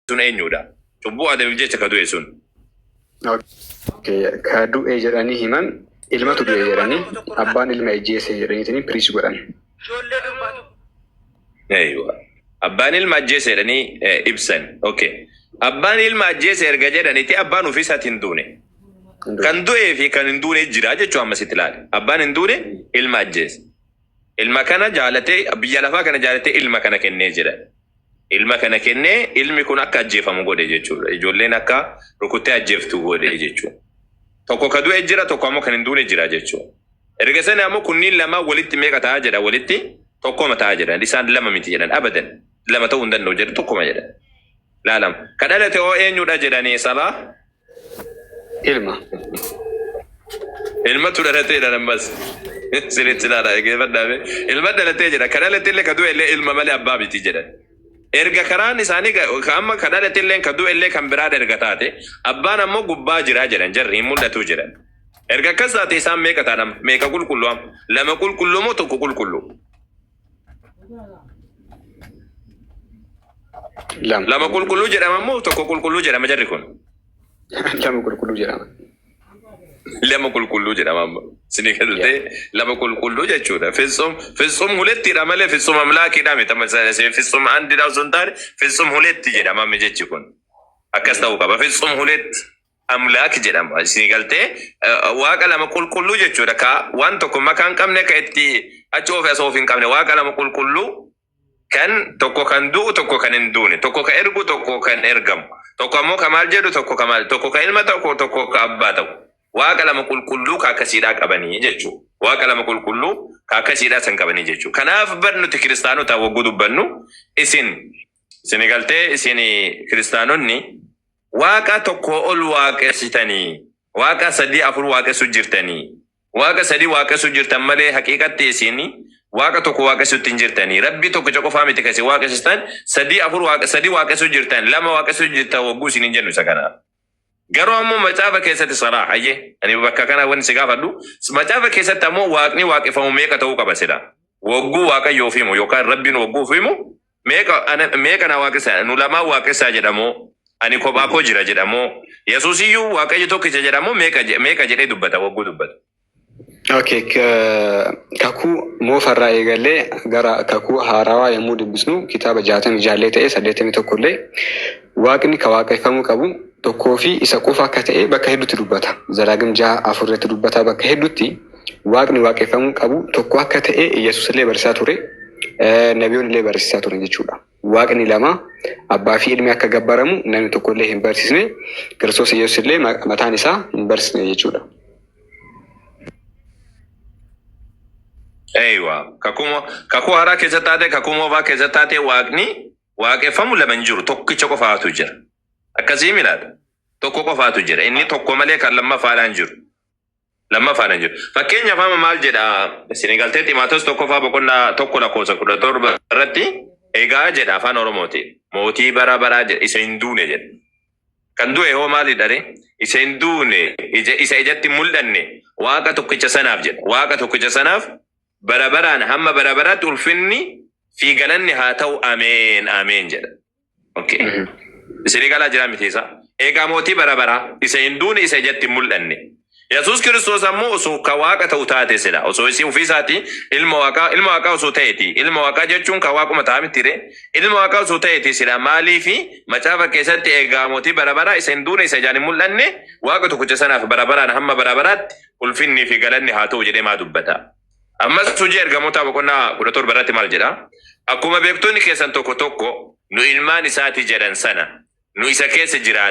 sun eenyudha? Cubbuu Aadamiif jecha ka du'e sun. Kadu jedhanii himan ilmatu du'e jedhanii abbaan ilma ajjeese jedhanii piriis godhan. Abbaan ilma ajjeese jedhanii ibsan. Okay. Abbaan ilma ajjeese erga jedhaniiti abbaan ofiisaatiin duune. Kan du'ee fi kan hin duune jira jechuun ammasitti ilaali. Abbaan hin duune ilma ajjeese. Ilma kana jaalatee biyya lafaa kana jaalatee ilma kana kennee jira. Ilma kana kennee ilmi kun akka ajjeefamu godhe jechuudha. Ijoolleen akka rukuttee ajjeeftu godhe jechuudha. Tokko ka du'e jira tokko ammoo kan hin duune jira jechuudha. Erga sana ammoo kunniin lama walitti meeqa ta'a jedha walitti tokkoma ta'a jedhan. Isaan lama miti jedhan abadan. Lama ta'uu hin danda'u jedhu tokkoma jedhan. Laalam. Ka dhalate hoo eenyudha jedhanii salaa? Ilma. Ilmatu dhalatee jedhan ammas. Sirriitti laala eegeeffadhaame. Ilma dhalatee jedha. Ka dhalate illee ka du'e illee ilma malee abbaa miti jedhan. Erga karaan isaanii amma ka dhalate illee ka du'e illee kan biraa erga taate abbaan ammoo gubbaa jiraa jedhan jarri hin mul'atu jedhan. Erga akkas taate isaan meeqa taadham meeqa qulqulluu lama qulqulluu moo tokko qulqulluu? Lama qulqulluu jedhama moo tokko qulqulluu jedhama jarri kun? Lama qulqulluu jedhama. Lama qulqulluu jedhama amma. Sini galtee lama qulqulluu jechuudha. Fitsum hulettiidha malee fitsum amlaakiidha miti. Fitsum handidha osoo hin taane fitsum huletti jedhama amma jechi kun. Akkas ta'uu qaba. Fitsum huletti amlaak jedhama. Sini galtee waaqa lama qulqulluu jechuudha. Ka waan tokko makaan qabne ka itti achi of asoof hin qabne waaqa lama qulqulluu kan tokko kan du'u tokko kan hin duune tokko ka ergu tokko kan ergamu tokko ammoo ka maal jedhu tokko ka maal tokko ka ilma tokko ka abbaa ta'u. Waaqa lama qulqulluu ka akkasiidhaa qabanii jechuudha. Waaqa lama qulqulluu ka akkasiidhaa san qabanii jechuudha. Kanaaf barnuti kiristaanota wagguu dubbannu isin galtee isin kiristaanonni waaqa tokko ol waaqessitanii waaqa sadii afur waaqessu jirtanii waaqa sadii waaqessu jirtan malee haqiiqatti isin waaqa tokko waaqessutti hin jirtanii rabbi tokko qofaa miti kasi waaqessistan sadii afur sadii waaqessu jirtan lama waaqessu jirtan wagguu isin hin jennu isa kanaaf. Garuu ammoo macaafa keessatti saraa ayyee ani bakka kana wanti si gaafadhu macaafa keessatti ammoo waaqni waaqeffamu meeqa ta'uu qaba sila wagguu waaqayyoo fiimu yookaan rabbiin wagguu fiimu meeqa na waaqessa nu lamaa waaqessaa jedhamoo ani kophaa koo jira jedhamoo Yesuusiyyuu waaqayyo tokkicha jedhamoo meeqa jedhee dubbata wagguu dubbata. Okay, kakuu moofarraa eegalee gara kakuu haarawaa yommuu dubbisnu kitaaba 66 ta'e 81 illee waaqni ka waaqeffamuu qabu tokkoo fi isa qofa akka ta'e bakka hedduutti dubbata. Zaraagim 6:4 irratti dubbata bakka hedduutti waaqni waaqeffamuu qabu tokko akka ta'e Yesuus illee barsiisaa ture. Nabiyoonni illee barsiisaa ture jechuudha. Waaqni lama abbaa fi ilmi akka gabbaramu namni tokko illee hin barsiisne Kiristoos Yesuus illee mataan isaa hin barsiisne jechuudha. Eewa kakuu haaraa keessa taate kakuu moofaa keessa taate waaqni waaqeffamu lama hin jiru tokkicha qofaatu jira. Akkasii milaadha. Tokko qofaatu jira. Inni tokko malee kan lammaffaadhaan jiru. Lammaffaadhaan jiru. Fakkeenyaaf amma maal jedha isin galtee Ximaatos tokkoffaa boqonnaa tokko lakkoofsa 17 irratti egaa jedha afaan Oromooti. Mootii bara baraa jedha isa hin duune jedha. Kan du'e hoo maalidha ree? Isa hin duune isa ijatti mul'anne waaqa tokkicha sanaaf jedha. Waaqa tokkicha sanaaf bara baraan hamma bara baraatti ulfinni fi galanni haa ta'u ameen ameen jedha. Okay. Isin galaa jira miti isa. Egaa mootii bara baraa isa hin duune isa ijatti mul'anne. Yesuus Kiristoos ammoo osoo ka waaqa ta'u taate sila. Osoo isin ofiisaati ilma waaqaa osoo ta'eeti. Ilma waaqaa jechuun ka waaquma ta'a miti ree. Ilma waaqaa osoo ta'eeti sila maalii fi macaafa keessatti egaa mootii bara baraa isa hin duune isa ijaan hin mul'anne waaqa tokkicha sanaaf bara baraan hamma bara baraatti ulfinni fi galanni haa ta'u jedhee maa dubbata. Ammas hojii ergamoota boqonnaa 17 irratti maal jedha? Akkuma beektonni keessan tokko nu ilmaan isaati jedhan sana nu isa keessa jiraanna.